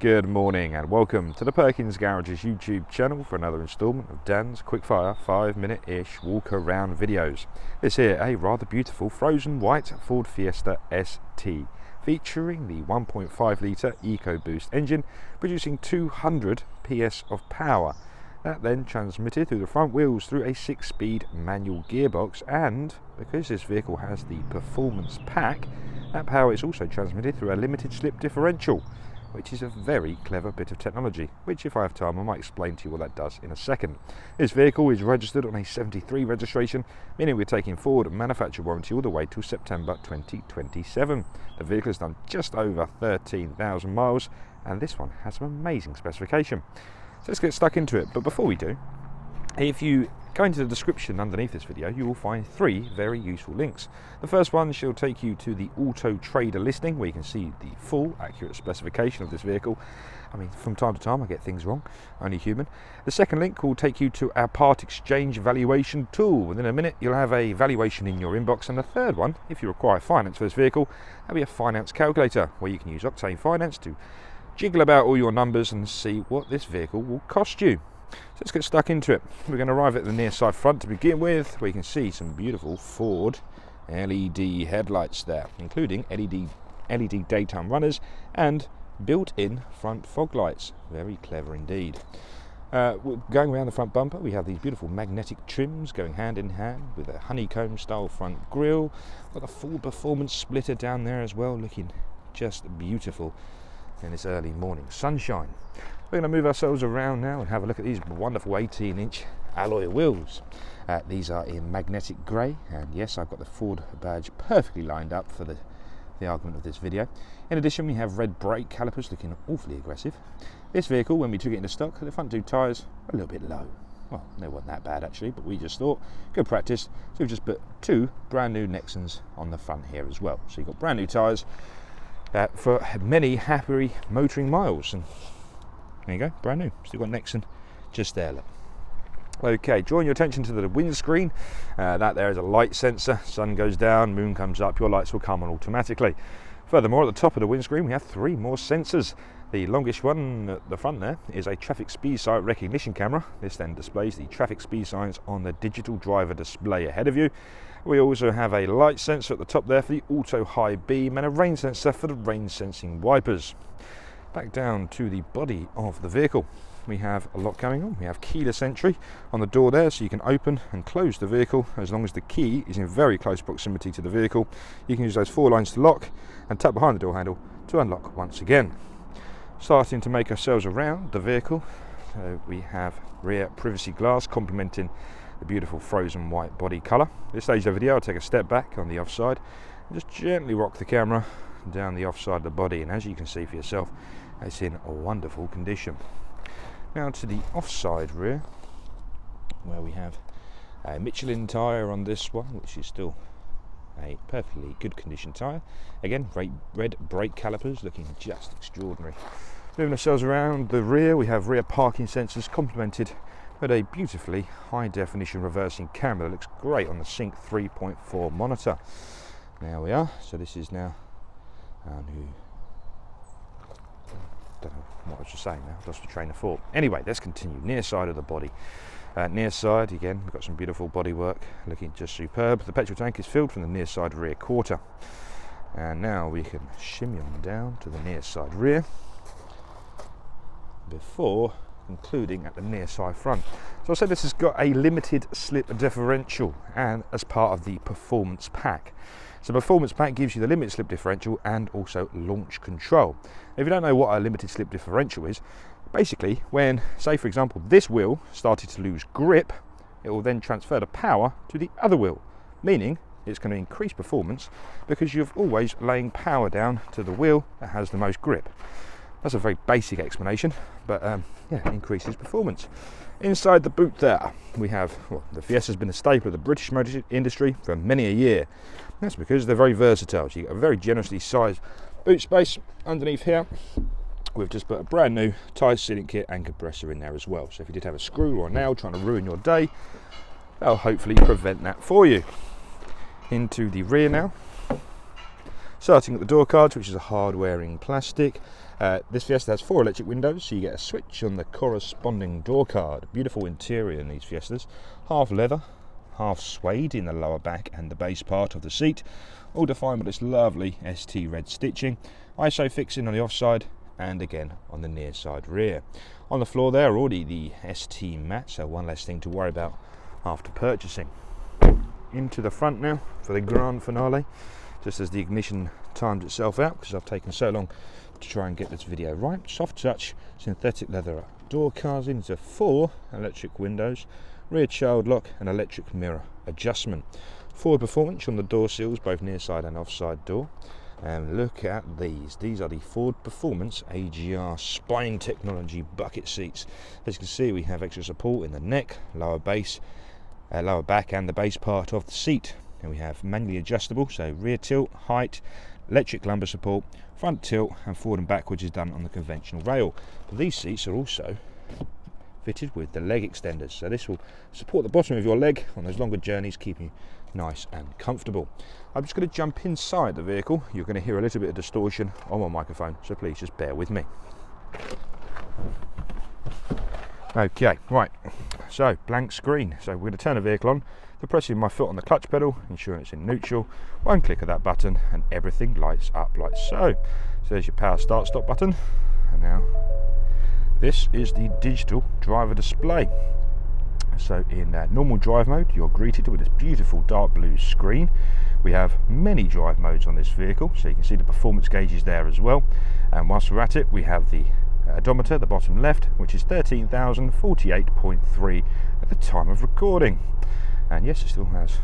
Good morning and welcome to the Perkins Garage's YouTube channel for another instalment of Dan's quickfire 5-minute-ish walk around videos. This here a rather beautiful frozen white Ford Fiesta ST featuring the 1.5 litre EcoBoost engine producing 200 PS of power. That then transmitted through the front wheels through a 6-speed manual gearbox, and because this vehicle has the performance pack, that power is also transmitted through a limited slip differential, which is a very clever bit of technology, which if I have time I might explain to you what that does in a second. This vehicle is registered on a 73 registration, meaning we're taking Ford manufacturer warranty all the way to September 2027. The vehicle has done just over 13,000 miles, and this one has some amazing specification. So let's get stuck into it, but before we do, if you go into the description underneath this video, you will find 3 very useful links. The first one shall take you to the Auto Trader listing, where you can see the full accurate specification of this vehicle. I mean, from time to time I get things wrong, only human. The second link will take you to our part exchange valuation tool. Within a minute you'll have a valuation in your inbox. And the third one, if you require finance for this vehicle, that'll be a finance calculator, where you can use Octane Finance to jiggle about all your numbers and see what this vehicle will cost you. So let's get stuck into it. We're going to arrive at the near side front to begin with, where you can see some beautiful Ford LED headlights there, including LED daytime runners and built-in front fog lights. Very clever indeed. Going around the front bumper, we have these beautiful magnetic trims going hand in hand with a honeycomb style front grille. Got the full performance splitter down there as well, looking just beautiful in this early morning sunshine. We're going to move ourselves around now and have a look at these wonderful 18-inch alloy wheels. These are in magnetic grey, and yes, I've got the Ford badge perfectly lined up for the argument of this video. In addition, we have red brake calipers looking awfully aggressive. This vehicle, when we took it into stock, the front 2 tyres were a little bit low. Well, they weren't that bad actually, but we just thought, good practice, so we've just put 2 brand new Nexans on the front here as well. So you've got brand new tyres for many happy motoring miles. And there you go, brand new. Still got Nexan just there, look. Okay, drawing your attention to the windscreen. That there is a light sensor. Sun goes down, moon comes up, your lights will come on automatically. Furthermore, at the top of the windscreen we have 3 more sensors. The longest one at the front there is a traffic speed sign recognition camera. This then displays the traffic speed signs on the digital driver display ahead of you. We also have a light sensor at the top there for the auto high beam, and a rain sensor for the rain sensing wipers. Back down to the body of the vehicle, we have a lot going on. We have keyless entry on the door there, so you can open and close the vehicle as long as the key is in very close proximity to the vehicle. You can use those 4 lines to lock and tap behind the door handle to unlock once again. Starting to make ourselves around the vehicle, so we have rear privacy glass complementing the beautiful frozen white body colour. At this stage of the video I'll take a step back on the offside and just gently rock the camera down the offside of the body, and as you can see for yourself, it's in a wonderful condition. Now to the offside rear, where we have a Michelin tyre on this one, which is still a perfectly good condition tyre. Again, red brake calipers looking just extraordinary. Moving ourselves around the rear, we have rear parking sensors complemented with a beautifully high definition reversing camera that looks great on the Sync 3.4 monitor. There we are. So this is now don't know what I was just saying now, lost the train of thought. Anyway, let's continue. Near side of the body. Near side, again, we've got some beautiful bodywork looking just superb. The petrol tank is filled from the near side rear quarter. And now we can shimmy on down to the near side rear before concluding at the near side front. So I said this has got a limited slip differential, and as part of the performance pack. So performance pack gives you the limited slip differential and also launch control. If you don't know what a limited slip differential is, basically when, say for example, this wheel started to lose grip, it will then transfer the power to the other wheel, meaning it's going to increase performance because you're always laying power down to the wheel that has the most grip. That's a very basic explanation, but yeah, it increases performance. Inside the boot there, we have, well, the Fiesta's been a staple of the British motor industry for many a year. That's because they're very versatile. So you've got a very generously sized boot space underneath here. We've just put a brand new tyre sealant kit and compressor in there as well. So if you did have a screw or a nail trying to ruin your day, that'll hopefully prevent that for you. Into the rear now. Starting at the door cards, which is a hard wearing plastic. This Fiesta has 4 electric windows, so you get a switch on the corresponding door card. Beautiful interior in these Fiestas. Half leather, half suede in the lower back and the base part of the seat. All defined by this lovely ST red stitching. ISO fixing on the offside and again on the near side rear. On the floor there already the ST mat, so one less thing to worry about after purchasing. Into the front now for the grand finale, just as the ignition timed itself out because I've taken so long to try and get this video right. Soft touch synthetic leather door cards into 4 electric windows, rear child lock and electric mirror adjustment. Forward performance on the door seals, both near side and offside door. And look at these are the Ford Performance AGR spine technology bucket seats. As you can see, we have extra support in the neck, lower back and the base part of the seat. And we have manually adjustable, so rear tilt, height, electric lumbar support, front tilt and forward and backwards is done on the conventional rail. But these seats are also fitted with the leg extenders, so this will support the bottom of your leg on those longer journeys, keeping you nice and comfortable. I'm just going to jump inside the vehicle. You're going to hear a little bit of distortion on my microphone, so please just bear with me. Okay, right, so blank screen. So we're going to turn the vehicle on. For pressing my foot on the clutch pedal, ensuring it's in neutral, one click of that button and everything lights up like so. So there's your power start stop button, and now this is the digital driver display. So in normal drive mode, you're greeted with this beautiful dark blue screen. We have many drive modes on this vehicle, so you can see the performance gauges there as well. And whilst we're at it, we have the odometer at the bottom left, which is 13,048.3 at the time of recording. And yes, it still has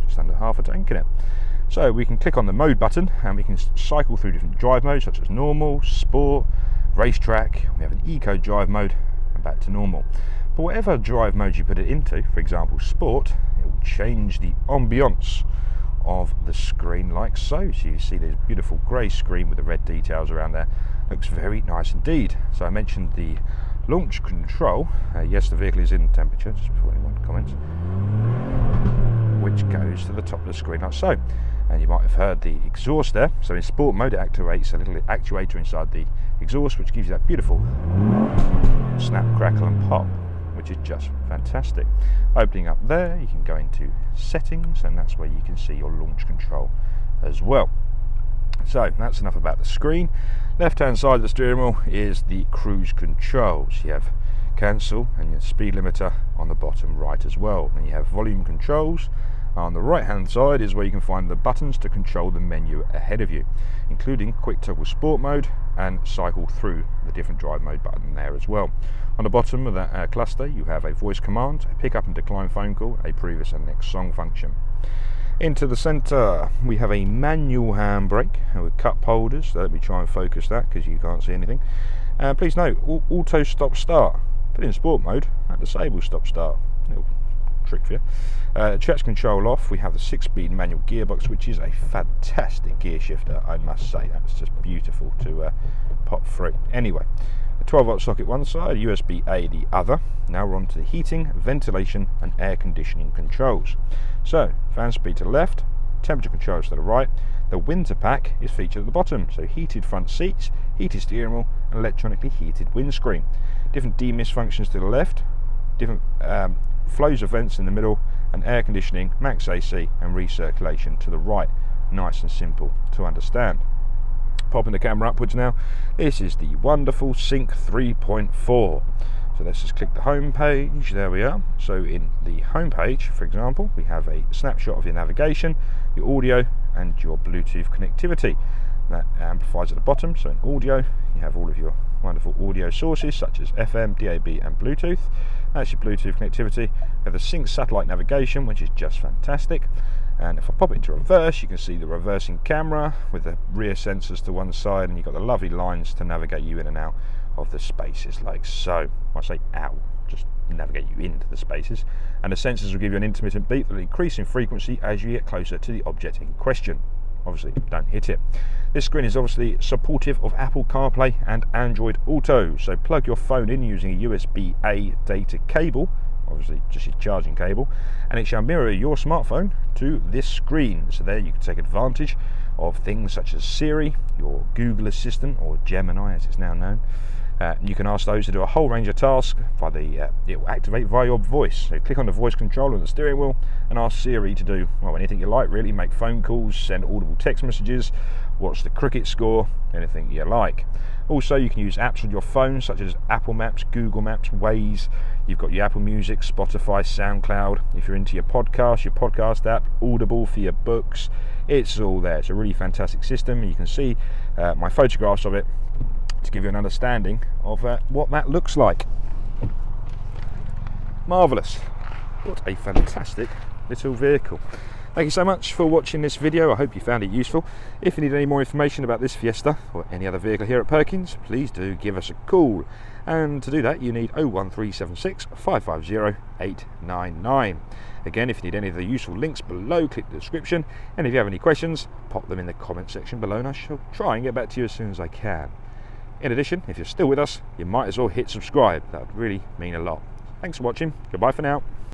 just under half a tank in it. So we can click on the mode button and we can cycle through different drive modes such as normal, sport, racetrack. We have an eco drive mode and back to normal. But whatever drive mode you put it into, for example sport, it will change the ambience of the screen like so. So you see this beautiful grey screen with the red details around there. Looks very nice indeed. So I mentioned the launch control. Yes, the vehicle is in temperature, just before anyone comments, which goes to the top of the screen like so. And you might have heard the exhaust there. So in sport mode it activates a little actuator inside the exhaust, which gives you that beautiful snap, crackle and pop, which is just fantastic. Opening up there, you can go into settings, and that's where you can see your launch control as well. So that's enough about the screen. Left hand side of the steering wheel is the cruise controls. You have cancel and your speed limiter on the bottom right as well. And you have volume controls. On the right hand side is where you can find the buttons to control the menu ahead of you, including quick toggle sport mode and cycle through the different drive mode button there as well. On the bottom of that cluster you have a voice command, a pick up and decline phone call, a previous and next song function. Into the centre we have a manual handbrake with cup holders. So let me try and focus that because you can't see anything. Please note, auto stop start. Put in sport mode, that disables stop start. Little trick for you. Traction control off. We have the 6-speed manual gearbox, which is a fantastic gear shifter, I must say. That's just beautiful to pop through. Anyway, a 12-volt socket one side, USB-A the other. Now we're on to the heating, ventilation and air conditioning controls. So fan speed to the left, temperature controls to the right. The winter pack is featured at the bottom, so heated front seats, heated steering wheel and electronically heated windscreen. Different demist functions to the left, different flows of vents in the middle, and air conditioning, max AC and recirculation to the right. Nice and simple to understand. Popping the camera upwards now, this is the wonderful Sync 3.4. So let's just click the home page. There we are. So in the home page, for example, we have a snapshot of your navigation, your audio and your Bluetooth connectivity. That amplifies at the bottom. So in audio you have all of your wonderful audio sources such as FM, DAB and Bluetooth. That's your Bluetooth connectivity. We have the Sync satellite navigation, which is just fantastic. And if I pop it into reverse, you can see the reversing camera with the rear sensors to one side, and you've got the lovely lines to navigate you in and out of the spaces like so. I say out, just navigate you into the spaces. And the sensors will give you an intermittent beep that will increase in frequency as you get closer to the object in question. Obviously don't hit it. This screen is obviously supportive of Apple CarPlay and Android Auto, so plug your phone in using a USB-A data cable, obviously just your charging cable, and it shall mirror your smartphone to this screen. So there you can take advantage of things such as Siri, your Google Assistant, or Gemini as it's now known. You can ask those to do a whole range of tasks it will activate via your voice. So click on the voice controller on the steering wheel and ask Siri to do, well, anything you like really. Make phone calls, send audible text messages, watch the cricket score, anything you like. Also, you can use apps on your phone such as Apple Maps, Google Maps, Waze. You've got your Apple Music, Spotify, SoundCloud. If you're into your podcast app, Audible for your books, it's all there. It's a really fantastic system. You can see my photographs of it to give you an understanding of what that looks like. Marvellous. What a fantastic little vehicle. Thank you so much for watching this video. I hope you found it useful. If you need any more information about this Fiesta or any other vehicle here at Perkins, please do give us a call. And to do that, you need 01376 550 899. Again, if you need any of the useful links below, click the description. And if you have any questions, pop them in the comment section below and I shall try and get back to you as soon as I can. In addition, if you're still with us, you might as well hit subscribe. That would really mean a lot. Thanks for watching. Goodbye for now.